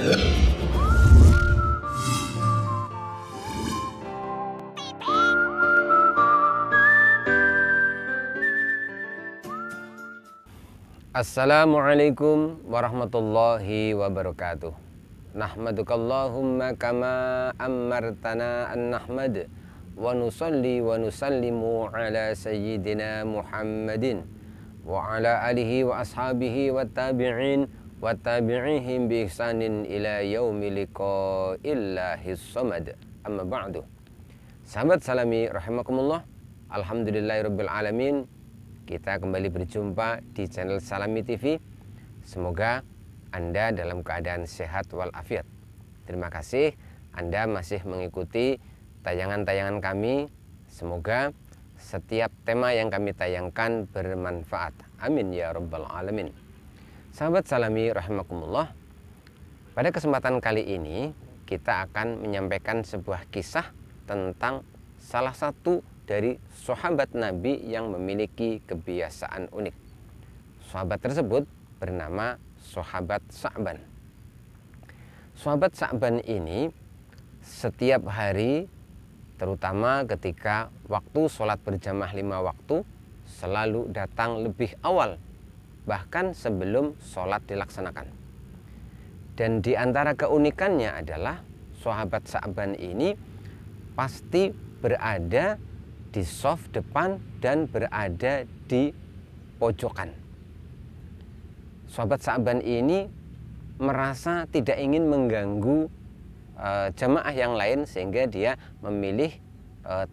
Assalamualaikum warahmatullahi wabarakatuh. Nahmadukallahumma kama ammartana an nahmad wa nusalli wa nusallimu ala sayyidina Muhammadin wa ala alihi wa ashabihi wa tabi'in wa tabi'ihim bi ihsanin ila yaumi liqa'illahis samad. Amma ba'du. Sahabat Salami rahimakumullah. Alhamdulillahirabbil alamin. Kita kembali berjumpa di channel Salami TV. Semoga Anda dalam keadaan sehat walafiat. Terima kasih Anda masih mengikuti tayangan-tayangan kami. Semoga setiap tema yang kami tayangkan bermanfaat. Amin ya rabbal alamin. Sahabat Salami rahimakumullah. Pada kesempatan kali ini kita akan menyampaikan sebuah kisah tentang salah satu dari sahabat Nabi yang memiliki kebiasaan unik. Sahabat tersebut bernama sahabat Sa'ban. Sahabat Sa'ban ini setiap hari, terutama ketika waktu sholat berjamaah 5 waktu, selalu datang lebih awal, bahkan sebelum sholat dilaksanakan. Dan di antara keunikannya adalah sahabat Sa'ban ini pasti berada di shaf depan dan berada di pojokan. Sahabat Sa'ban ini merasa tidak ingin mengganggu jamaah yang lain, sehingga dia memilih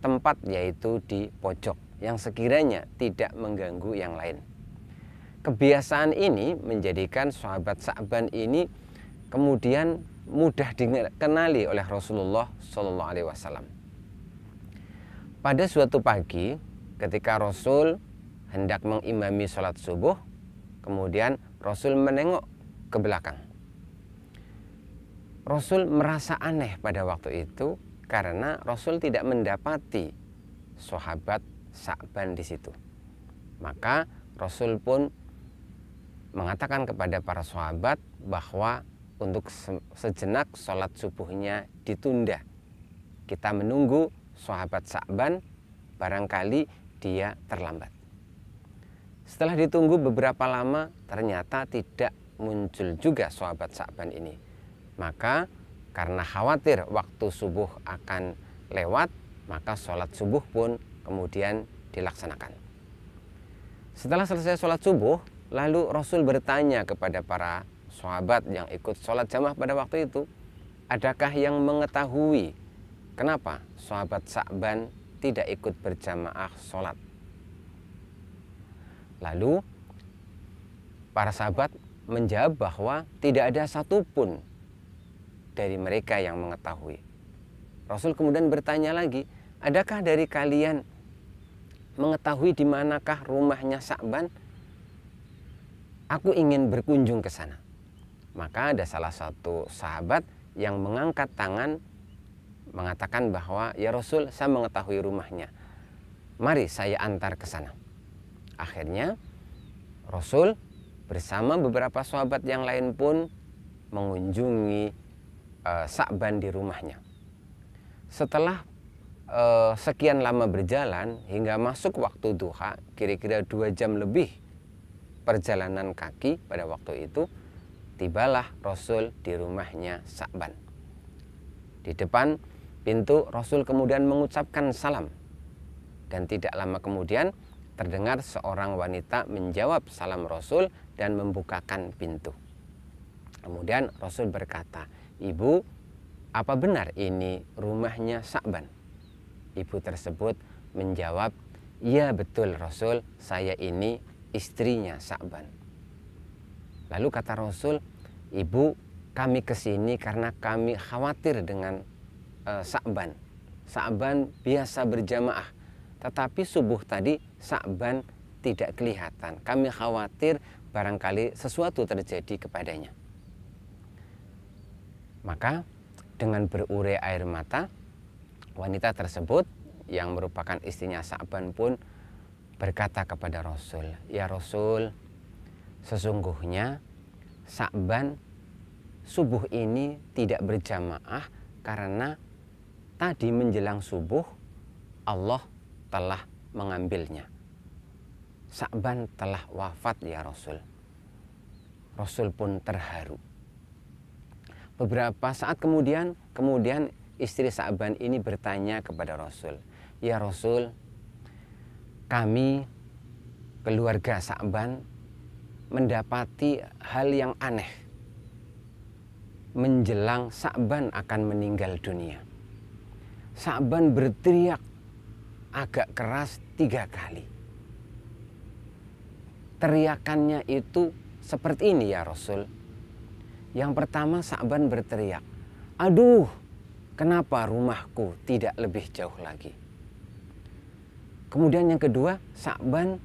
tempat yaitu di pojok yang sekiranya tidak mengganggu yang lain. Kebiasaan ini menjadikan sahabat Sa'ban ini kemudian mudah dikenali oleh Rasulullah SAW. Pada suatu pagi ketika Rasul hendak mengimami sholat subuh, kemudian Rasul menengok ke belakang. Rasul merasa aneh pada waktu itu karena Rasul tidak mendapati sahabat Sa'ban di situ. Maka Rasul pun mengatakan kepada para sahabat bahwa untuk sejenak sholat subuhnya ditunda. Kita menunggu sahabat Sa'ban, barangkali dia terlambat. Setelah ditunggu beberapa lama, ternyata tidak muncul juga sahabat Sa'ban ini. Maka karena khawatir waktu subuh akan lewat, maka sholat subuh pun kemudian dilaksanakan. Setelah selesai sholat subuh, lalu Rasul bertanya kepada para sahabat yang ikut sholat jamaah pada waktu itu, adakah yang mengetahui kenapa sahabat Sa'ban tidak ikut berjamaah sholat? Lalu para sahabat menjawab bahwa tidak ada satupun dari mereka yang mengetahui. Rasul kemudian bertanya lagi, adakah dari kalian mengetahui di manakah rumahnya Sa'ban? Aku ingin berkunjung ke sana. Maka ada salah satu sahabat yang mengangkat tangan mengatakan bahwa ya Rasul, saya mengetahui rumahnya. Mari saya antar ke sana. Akhirnya Rasul bersama beberapa sahabat yang lain pun mengunjungi Sa'ban di rumahnya. Setelah sekian lama berjalan hingga masuk waktu duha, kira-kira 2 jam lebih perjalanan kaki pada waktu itu, tibalah Rasul di rumahnya Sa'ban. Di depan pintu Rasul kemudian mengucapkan salam, dan tidak lama kemudian terdengar seorang wanita menjawab salam Rasul dan membukakan pintu. Kemudian Rasul berkata, "Ibu, apa benar ini rumahnya Sa'ban?" Ibu tersebut menjawab, "Iya betul Rasul, saya ini istrinya Sa'ban." Lalu kata Rasul, "Ibu, kami kesini karena kami khawatir dengan Sa'ban. Sa'ban biasa berjamaah, tetapi subuh tadi Sa'ban tidak kelihatan. Kami khawatir barangkali sesuatu terjadi kepadanya." Maka dengan berurai air mata, wanita tersebut yang merupakan istrinya Sa'ban pun berkata kepada Rasul, "Ya Rasul, sesungguhnya Sa'ban subuh ini tidak berjamaah karena tadi menjelang subuh Allah telah mengambilnya. Sa'ban telah wafat ya Rasul. Rasul pun terharu. Beberapa saat kemudian istri Sa'ban ini bertanya kepada Rasul, "Ya Rasul, kami keluarga Sa'ban mendapati hal yang aneh menjelang Sa'ban akan meninggal dunia." Sa'ban berteriak agak keras 3 kali. Teriakannya itu seperti ini ya Rasul. Yang pertama Sa'ban berteriak, "Aduh, kenapa rumahku tidak lebih jauh lagi?" Kemudian yang kedua, Sa'ban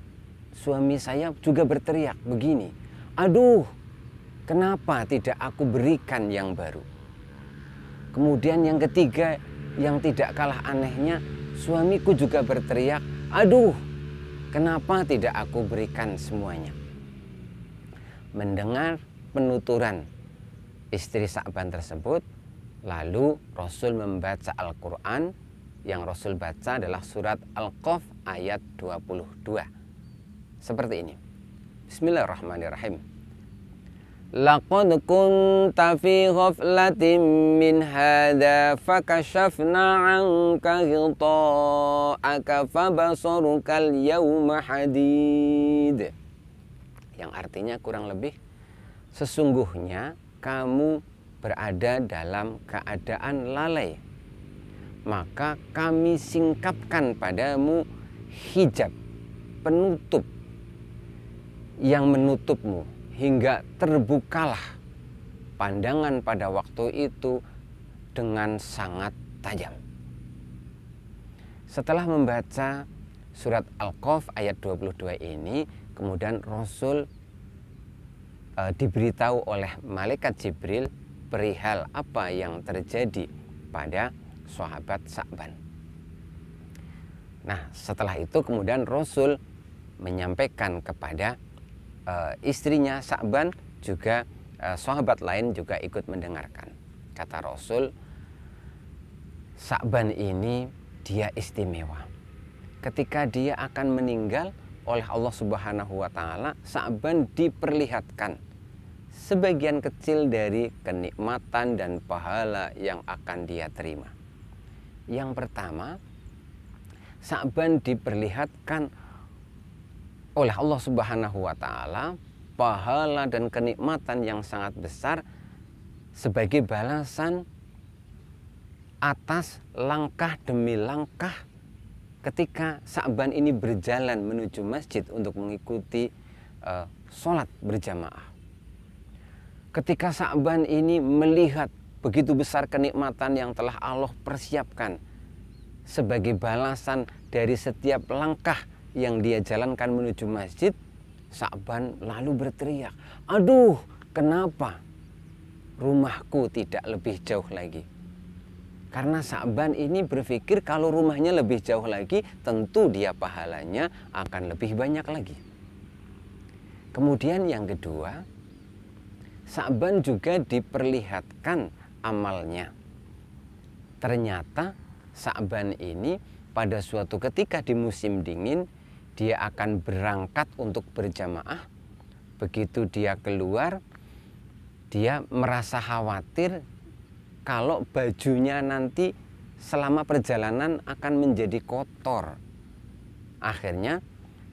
suami saya juga berteriak begini, "Aduh, kenapa tidak aku berikan yang baru?" Kemudian yang ketiga, yang tidak kalah anehnya, suamiku juga berteriak, "Aduh, kenapa tidak aku berikan semuanya?" Mendengar penuturan istri Sa'ban tersebut, lalu Rasul membaca Al-Quran. Yang Rasul baca adalah surat Al-Qaf ayat 22. Seperti ini. Bismillahirrahmanirrahim. Laqad kunta fi ghaflatin min hadha fakashafna 'anka ghita'aka fabasarukal yawma hadid. Yang artinya kurang lebih, sesungguhnya kamu berada dalam keadaan lalai, maka kami singkapkan padamu hijab, penutup yang menutupmu, hingga terbukalah pandangan pada waktu itu dengan sangat tajam. Setelah membaca surat Al-Qaf ayat 22 ini, kemudian Rasul diberitahu oleh malaikat Jibril perihal apa yang terjadi pada sahabat Sa'ban. Nah, setelah itu kemudian Rasul menyampaikan kepada istrinya Sa'ban, juga sahabat lain juga ikut mendengarkan. Kata Rasul, Sa'ban ini dia istimewa. Ketika dia akan meninggal, oleh Allah Subhanahu wa Ta'ala, Sa'ban diperlihatkan sebagian kecil dari kenikmatan dan pahala yang akan dia terima. Yang pertama, Sa'ban diperlihatkan oleh Allah Subhanahu wa Ta'ala pahala dan kenikmatan yang sangat besar sebagai balasan atas langkah demi langkah ketika Sa'ban ini berjalan menuju masjid untuk mengikuti sholat berjamaah. Ketika Sa'ban ini melihat begitu besar kenikmatan yang telah Allah persiapkan sebagai balasan dari setiap langkah yang dia jalankan menuju masjid, Sa'ban lalu berteriak, "Aduh, kenapa rumahku tidak lebih jauh lagi?" Karena Sa'ban ini berpikir kalau rumahnya lebih jauh lagi, tentu dia pahalanya akan lebih banyak lagi. Kemudian yang kedua, Sa'ban juga diperlihatkan amalnya. Ternyata Sa'ban ini pada suatu ketika di musim dingin, dia akan berangkat untuk berjamaah. Begitu dia keluar, dia merasa khawatir kalau bajunya nanti selama perjalanan akan menjadi kotor. Akhirnya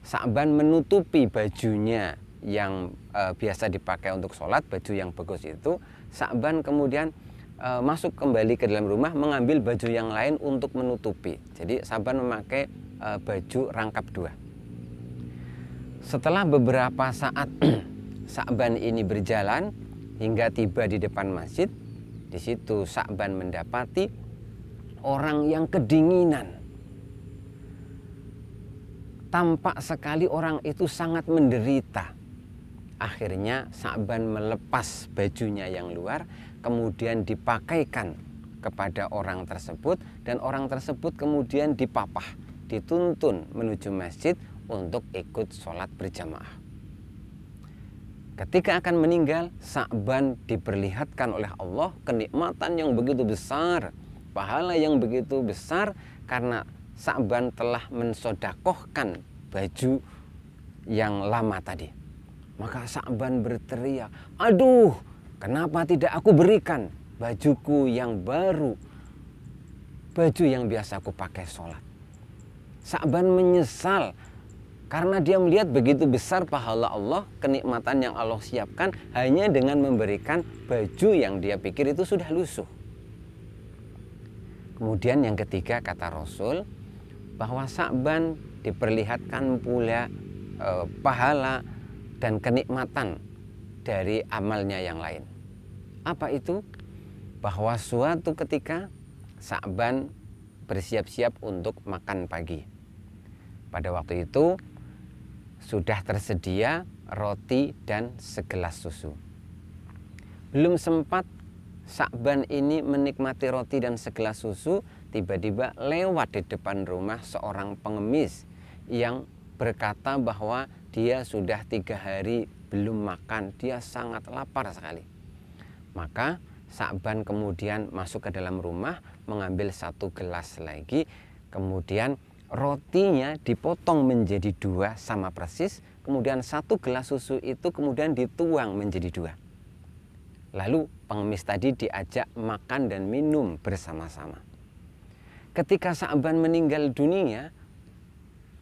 Sa'ban menutupi bajunya yang biasa dipakai untuk sholat, baju yang bagus itu. Sa'ban kemudian masuk kembali ke dalam rumah, mengambil baju yang lain untuk menutupi. Jadi Sa'ban memakai baju rangkap 2. Setelah beberapa saat Sa'ban ini berjalan hingga tiba di depan masjid, di situ Sa'ban mendapati orang yang kedinginan. Tampak sekali orang itu sangat menderita. Akhirnya Sa'ban melepas bajunya yang luar, kemudian dipakaikan kepada orang tersebut, dan orang tersebut kemudian dipapah, dituntun menuju masjid untuk ikut sholat berjamaah. Ketika akan meninggal, Sa'ban diperlihatkan oleh Allah kenikmatan yang begitu besar, pahala yang begitu besar, karena Sa'ban telah mensodakohkan baju yang lama tadi. Maka Sa'ban berteriak, aduh, kenapa tidak aku berikan bajuku yang baru, baju yang biasa aku pakai sholat. Sa'ban menyesal karena dia melihat begitu besar pahala Allah, kenikmatan yang Allah siapkan hanya dengan memberikan baju yang dia pikir itu sudah lusuh. Kemudian yang ketiga, kata Rasul, bahwa Sa'ban diperlihatkan pula pahala dan kenikmatan dari amalnya yang lain. Apa itu? Bahwa suatu ketika Sa'ban bersiap-siap untuk makan pagi. Pada waktu itu sudah tersedia roti dan segelas susu. Belum sempat Sa'ban ini menikmati roti dan segelas susu, tiba-tiba lewat di depan rumah seorang pengemis yang berkata bahwa dia sudah 3 hari belum makan, dia sangat lapar sekali. Maka Sa'ban kemudian masuk ke dalam rumah, mengambil 1 gelas lagi, kemudian rotinya dipotong menjadi 2 sama persis, kemudian 1 gelas susu itu kemudian dituang menjadi 2. Lalu pengemis tadi diajak makan dan minum bersama-sama. Ketika Sa'ban meninggal dunia,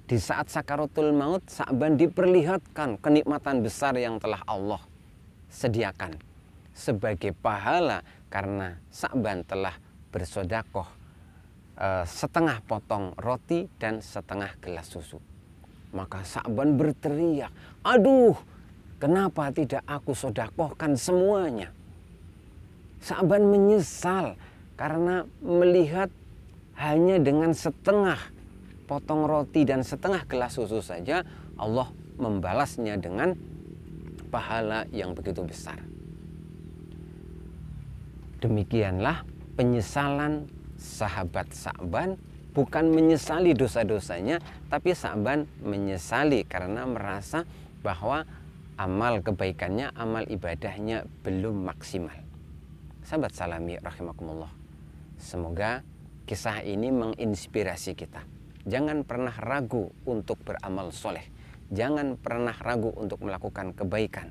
di saat sakaratul maut, Sa'ban diperlihatkan kenikmatan besar yang telah Allah sediakan sebagai pahala karena Sa'ban telah bersodakoh setengah potong roti dan setengah gelas susu. Maka Sa'ban berteriak, aduh, kenapa tidak aku sodakohkan semuanya? Sa'ban menyesal karena melihat hanya dengan setengah potong roti dan setengah gelas susu saja Allah membalasnya dengan pahala yang begitu besar. Demikianlah penyesalan sahabat Sa'ban, bukan menyesali dosa-dosanya, tapi Sa'ban menyesali karena merasa bahwa amal kebaikannya, amal ibadahnya belum maksimal. Sahabat Salami rahimakumullah, semoga kisah ini menginspirasi kita. Jangan pernah ragu untuk beramal soleh, jangan pernah ragu untuk melakukan kebaikan,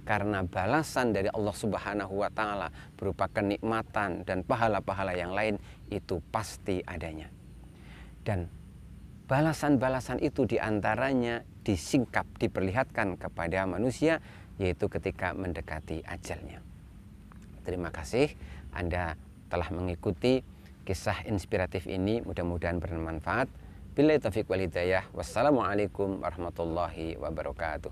karena balasan dari Allah Subhanahu wa Ta'ala berupa kenikmatan dan pahala-pahala yang lain itu pasti adanya. Dan balasan-balasan itu diantaranya disingkap, diperlihatkan kepada manusia, yaitu ketika mendekati ajalnya. Terima kasih Anda telah mengikuti kisah inspiratif ini, mudah-mudahan bermanfaat. Billahi taufiq wal hidayah. Wassalamualaikum warahmatullahi wabarakatuh.